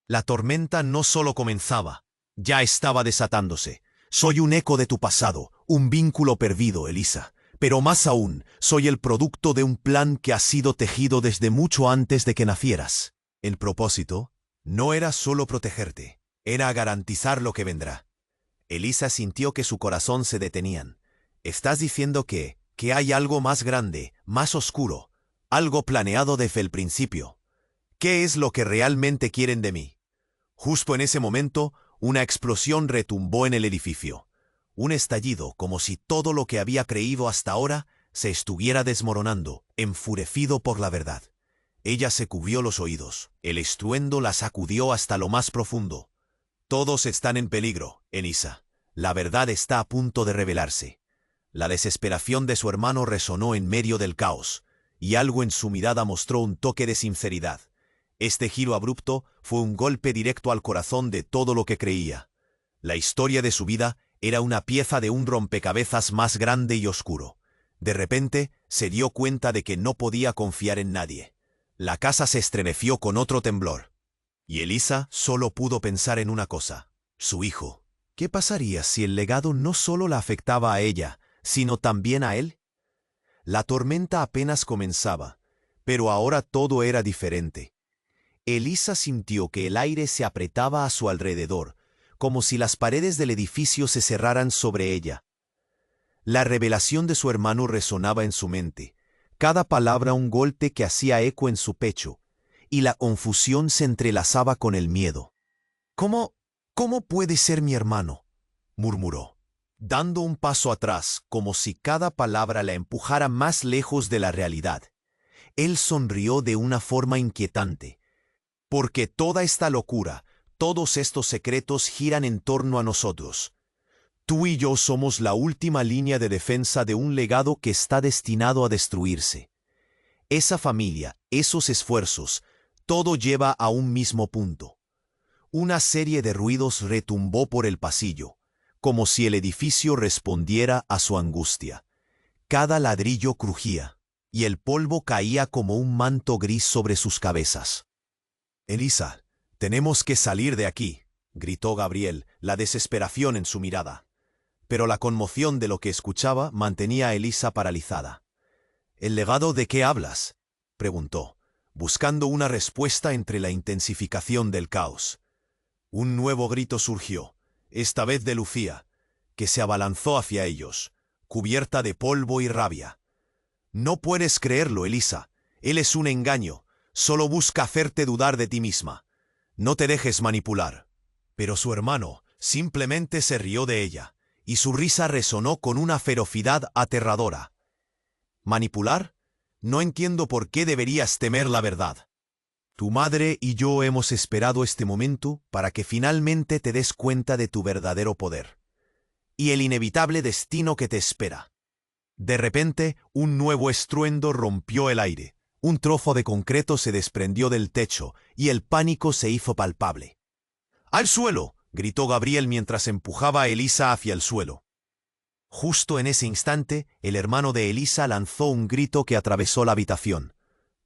A: La tormenta no solo comenzaba, ya estaba desatándose. Soy un eco de tu pasado, un vínculo perdido, Elisa. Pero más aún, soy el producto de un plan que ha sido tejido desde mucho antes de que nacieras. El propósito no era solo protegerte, era garantizar lo que vendrá. Elisa sintió que su corazón se detenían. ¿Estás diciendo que hay algo más grande, más oscuro, algo planeado desde el principio? ¿Qué es lo que realmente quieren de mí? Justo en ese momento, una explosión retumbó en el edificio. Un estallido, como si todo lo que había creído hasta ahora se estuviera desmoronando, enfurecido por la verdad. Ella se cubrió los oídos. El estruendo la sacudió hasta lo más profundo. Todos están en peligro, Elisa. La verdad está a punto de revelarse. La desesperación de su hermano resonó en medio del caos, y algo en su mirada mostró un toque de sinceridad. Este giro abrupto fue un golpe directo al corazón de todo lo que creía. La historia de su vida era una pieza de un rompecabezas más grande y oscuro. De repente, se dio cuenta de que no podía confiar en nadie. La casa se estremeció con otro temblor. Y Elisa solo pudo pensar en una cosa: su hijo. ¿Qué pasaría si el legado no solo la afectaba a ella, sino también a él? La tormenta apenas comenzaba, pero ahora todo era diferente. Elisa sintió que el aire se apretaba a su alrededor, como si las paredes del edificio se cerraran sobre ella. La revelación de su hermano resonaba en su mente, cada palabra un golpe que hacía eco en su pecho, y la confusión se entrelazaba con el miedo. ¿Cómo puede ser mi hermano?», murmuró, dando un paso atrás, como si cada palabra la empujara más lejos de la realidad. Él sonrió de una forma inquietante. «Porque toda esta locura, todos estos secretos giran en torno a nosotros. Tú y yo somos la última línea de defensa de un legado que está destinado a destruirse. Esa familia, esos esfuerzos, todo lleva a un mismo punto». Una serie de ruidos retumbó por el pasillo, como si el edificio respondiera a su angustia. Cada ladrillo crujía, y el polvo caía como un manto gris sobre sus cabezas. «Elisa, tenemos que salir de aquí», gritó Gabriel, la desesperación en su mirada. Pero la conmoción de lo que escuchaba mantenía a Elisa paralizada. «¿El legado de qué hablas?», preguntó, buscando una respuesta entre la intensificación del caos. Un nuevo grito surgió, esta vez de Lucía, que se abalanzó hacia ellos, cubierta de polvo y rabia. «No puedes creerlo, Elisa. Él es un engaño. Solo busca hacerte dudar de ti misma. No te dejes manipular». Pero su hermano simplemente se rió de ella, y su risa resonó con una ferocidad aterradora. «¿Manipular? No entiendo por qué deberías temer la verdad». Tu madre y yo hemos esperado este momento para que finalmente te des cuenta de tu verdadero poder y el inevitable destino que te espera. De repente, un nuevo estruendo rompió el aire. Un trozo de concreto se desprendió del techo y el pánico se hizo palpable. ¡Al suelo!, gritó Gabriel mientras empujaba a Elisa hacia el suelo. Justo en ese instante, el hermano de Elisa lanzó un grito que atravesó la habitación.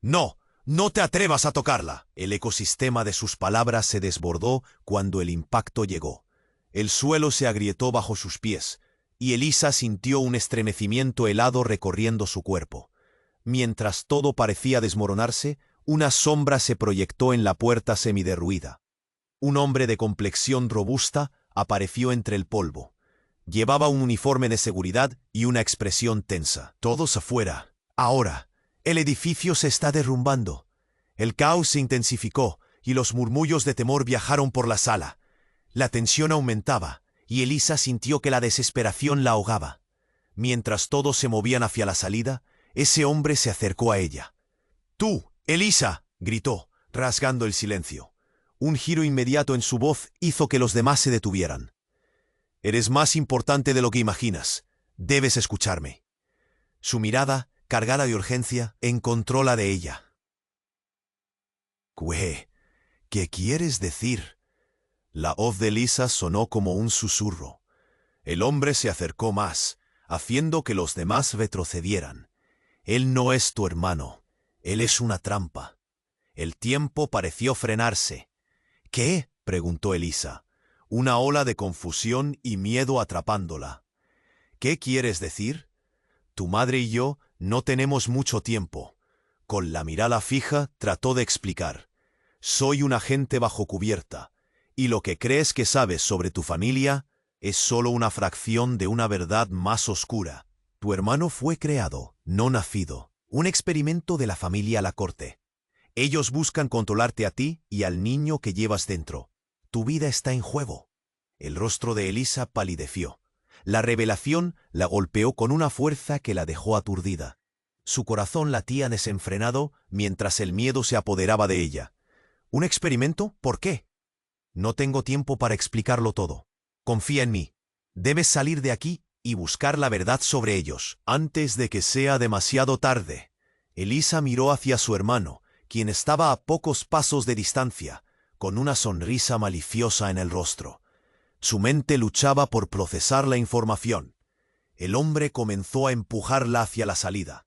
A: ¡No! ¡No te atrevas a tocarla! El ecosistema de sus palabras se desbordó cuando el impacto llegó. El suelo se agrietó bajo sus pies, y Elisa sintió un estremecimiento helado recorriendo su cuerpo. Mientras todo parecía desmoronarse, una sombra se proyectó en la puerta semiderruida. Un hombre de complexión robusta apareció entre el polvo. Llevaba un uniforme de seguridad y una expresión tensa. Todos afuera. Ahora. El edificio se está derrumbando. El caos se intensificó y los murmullos de temor viajaron por la sala. La tensión aumentaba y Elisa sintió que la desesperación la ahogaba. Mientras todos se movían hacia la salida, ese hombre se acercó a ella. «¡Tú, Elisa!», gritó, rasgando el silencio. Un giro inmediato en su voz hizo que los demás se detuvieran. «Eres más importante de lo que imaginas. Debes escucharme». Su mirada, cargada de urgencia, encontró la de ella. ¿Qué quieres decir? La voz de Elisa sonó como un susurro. El hombre se acercó más, haciendo que los demás retrocedieran. Él no es tu hermano. Él es una trampa. El tiempo pareció frenarse. ¿Qué?, preguntó Elisa, una ola de confusión y miedo atrapándola. ¿Qué quieres decir? Tu madre y yo no tenemos mucho tiempo. Con la mirada fija trató de explicar. Soy un agente bajo cubierta, y lo que crees que sabes sobre tu familia es solo una fracción de una verdad más oscura. Tu hermano fue creado, no nacido, un experimento de la familia Lacorte. Ellos buscan controlarte a ti y al niño que llevas dentro. Tu vida está en juego. El rostro de Elisa palideció. La revelación la golpeó con una fuerza que la dejó aturdida. Su corazón latía desenfrenado mientras el miedo se apoderaba de ella. ¿Un experimento? ¿Por qué? No tengo tiempo para explicarlo todo. Confía en mí. Debes salir de aquí y buscar la verdad sobre ellos, antes de que sea demasiado tarde. Elisa miró hacia su hermano, quien estaba a pocos pasos de distancia, con una sonrisa maliciosa en el rostro. Su mente luchaba por procesar la información. El hombre comenzó a empujarla hacia la salida.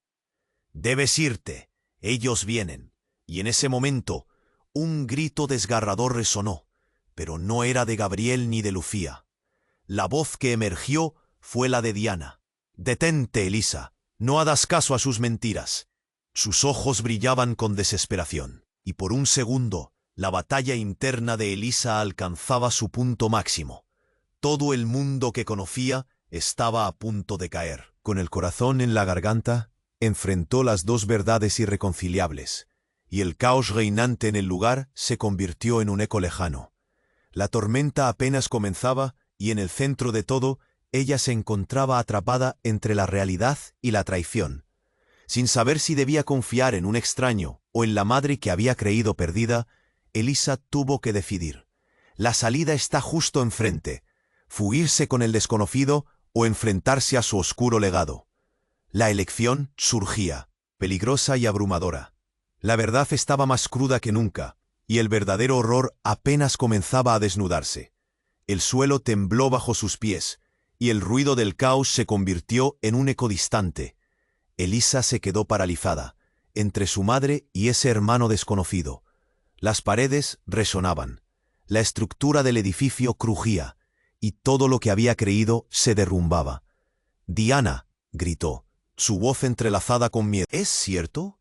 A: «Debes irte. Ellos vienen». Y en ese momento, un grito desgarrador resonó, pero no era de Gabriel ni de Lucía. La voz que emergió fue la de Diana. «Detente, Elisa. No hagas caso a sus mentiras». Sus ojos brillaban con desesperación, y por un segundo, la batalla interna de Elisa alcanzaba su punto máximo. Todo el mundo que conocía estaba a punto de caer. Con el corazón en la garganta, enfrentó las dos verdades irreconciliables, y el caos reinante en el lugar se convirtió en un eco lejano. La tormenta apenas comenzaba, y en el centro de todo, ella se encontraba atrapada entre la realidad y la traición. Sin saber si debía confiar en un extraño o en la madre que había creído perdida, Elisa tuvo que decidir. La salida está justo enfrente. Fuirse con el desconocido o enfrentarse a su oscuro legado. La elección surgía, peligrosa y abrumadora. La verdad estaba más cruda que nunca, y el verdadero horror apenas comenzaba a desnudarse. El suelo tembló bajo sus pies, y el ruido del caos se convirtió en un eco distante. Elisa se quedó paralizada, entre su madre y ese hermano desconocido. Las paredes resonaban, la estructura del edificio crujía, y todo lo que había creído se derrumbaba. «Diana», gritó, su voz entrelazada con miedo. «¿Es cierto?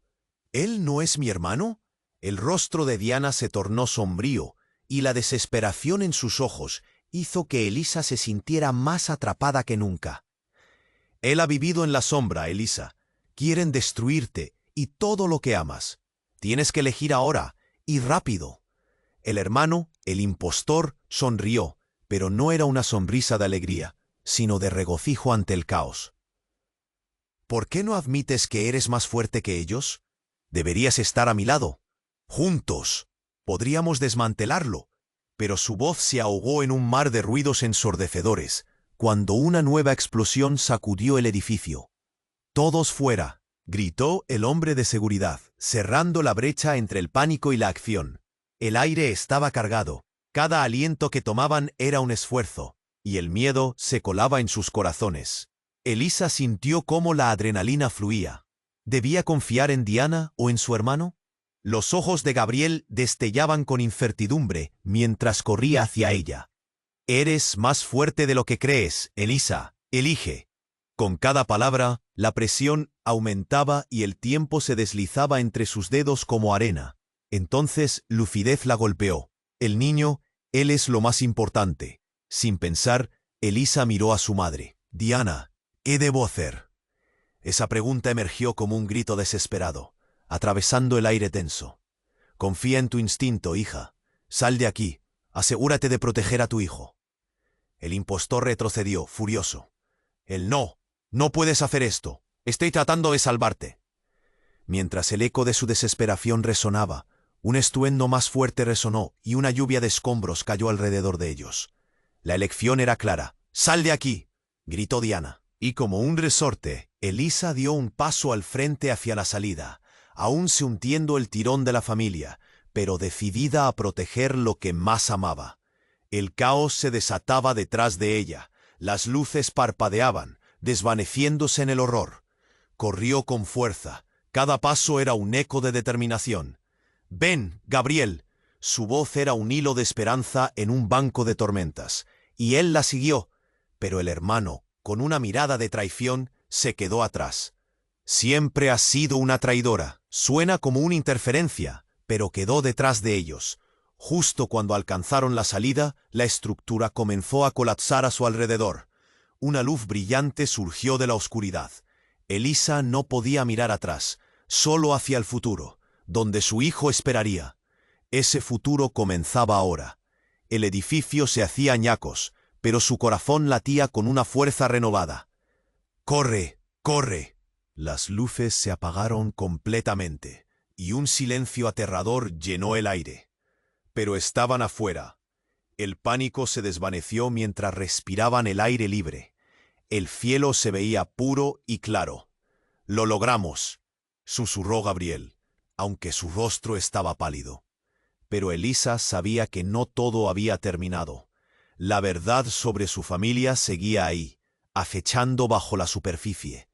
A: ¿Él no es mi hermano?». El rostro de Diana se tornó sombrío, y la desesperación en sus ojos hizo que Elisa se sintiera más atrapada que nunca. «Él ha vivido en la sombra, Elisa. Quieren destruirte y todo lo que amas. Tienes que elegir ahora, y rápido». El hermano, el impostor, sonrió, pero no era una sonrisa de alegría, sino de regocijo ante el caos. «¿Por qué no admites que eres más fuerte que ellos? Deberías estar a mi lado». Juntos. Podríamos desmantelarlo. Pero su voz se ahogó en un mar de ruidos ensordecedores, cuando una nueva explosión sacudió el edificio. «Todos fuera», gritó el hombre de seguridad, cerrando la brecha entre el pánico y la acción. El aire estaba cargado, cada aliento que tomaban era un esfuerzo, y el miedo se colaba en sus corazones. Elisa sintió cómo la adrenalina fluía. ¿Debía confiar en Diana o en su hermano? Los ojos de Gabriel destellaban con incertidumbre mientras corría hacia ella. «Eres más fuerte de lo que crees, Elisa. Elige». Con cada palabra, la presión aumentaba y el tiempo se deslizaba entre sus dedos como arena. Entonces, lucidez la golpeó. «El niño, él es lo más importante». Sin pensar, Elisa miró a su madre. «Diana, ¿qué debo hacer?». Esa pregunta emergió como un grito desesperado, atravesando el aire tenso. «Confía en tu instinto, hija. Sal de aquí. Asegúrate de proteger a tu hijo». El impostor retrocedió, furioso. «Él no. No puedes hacer esto. Estoy tratando de salvarte». Mientras el eco de su desesperación resonaba, un estruendo más fuerte resonó y una lluvia de escombros cayó alrededor de ellos. La elección era clara. «¡Sal de aquí!», gritó Diana. Y como un resorte, Elisa dio un paso al frente hacia la salida, aún sintiendo el tirón de la familia, pero decidida a proteger lo que más amaba. El caos se desataba detrás de ella, las luces parpadeaban, desvaneciéndose en el horror. Corrió con fuerza, cada paso era un eco de determinación. «Ven, Gabriel». Su voz era un hilo de esperanza en un banco de tormentas, y él la siguió, pero el hermano, con una mirada de traición, se quedó atrás. «Siempre has sido una traidora». Suena como una interferencia, pero quedó detrás de ellos. Justo cuando alcanzaron la salida, la estructura comenzó a colapsar a su alrededor. Una luz brillante surgió de la oscuridad. Elisa no podía mirar atrás, solo hacia el futuro, donde su hijo esperaría. Ese futuro comenzaba ahora. El edificio se hacía añicos, pero su corazón latía con una fuerza renovada. «¡Corre! ¡Corre!». Las luces se apagaron completamente, y un silencio aterrador llenó el aire. Pero estaban afuera. El pánico se desvaneció mientras respiraban el aire libre. El cielo se veía puro y claro. «Lo logramos», susurró Gabriel, aunque su rostro estaba pálido. Pero Elisa sabía que no todo había terminado. La verdad sobre su familia seguía ahí, acechando bajo la superficie.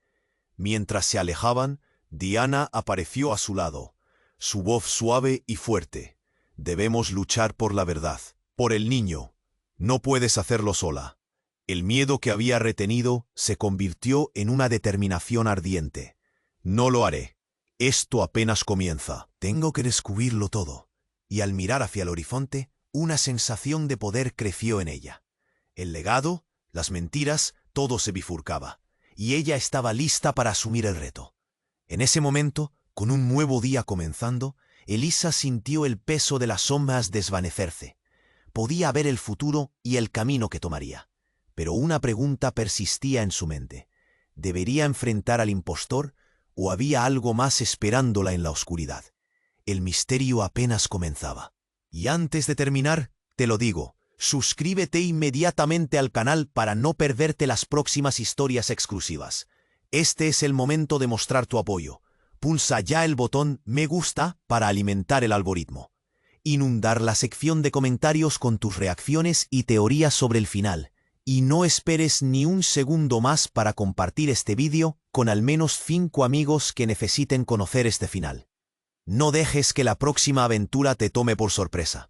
A: Mientras se alejaban, Diana apareció a su lado, su voz suave y fuerte. «Debemos luchar por la verdad, por el niño. No puedes hacerlo sola». El miedo que había retenido se convirtió en una determinación ardiente. «No lo haré. Esto apenas comienza. Tengo que descubrirlo todo». Y al mirar hacia el horizonte, una sensación de poder creció en ella. El legado, las mentiras, todo se bifurcaba, y ella estaba lista para asumir el reto. En ese momento, con un nuevo día comenzando, Elisa sintió el peso de las sombras desvanecerse. Podía ver el futuro y el camino que tomaría. Pero una pregunta persistía en su mente. ¿Debería enfrentar al impostor o había algo más esperándola en la oscuridad? El misterio apenas comenzaba. Y antes de terminar, te lo digo, suscríbete inmediatamente al canal para no perderte las próximas historias exclusivas. Este es el momento de mostrar tu apoyo. Pulsa ya el botón me gusta para alimentar el algoritmo. Inundar la sección de comentarios con tus reacciones y teorías sobre el final. Y no esperes ni un segundo más para compartir este vídeo con al menos 5 amigos que necesiten conocer este final. No dejes que la próxima aventura te tome por sorpresa.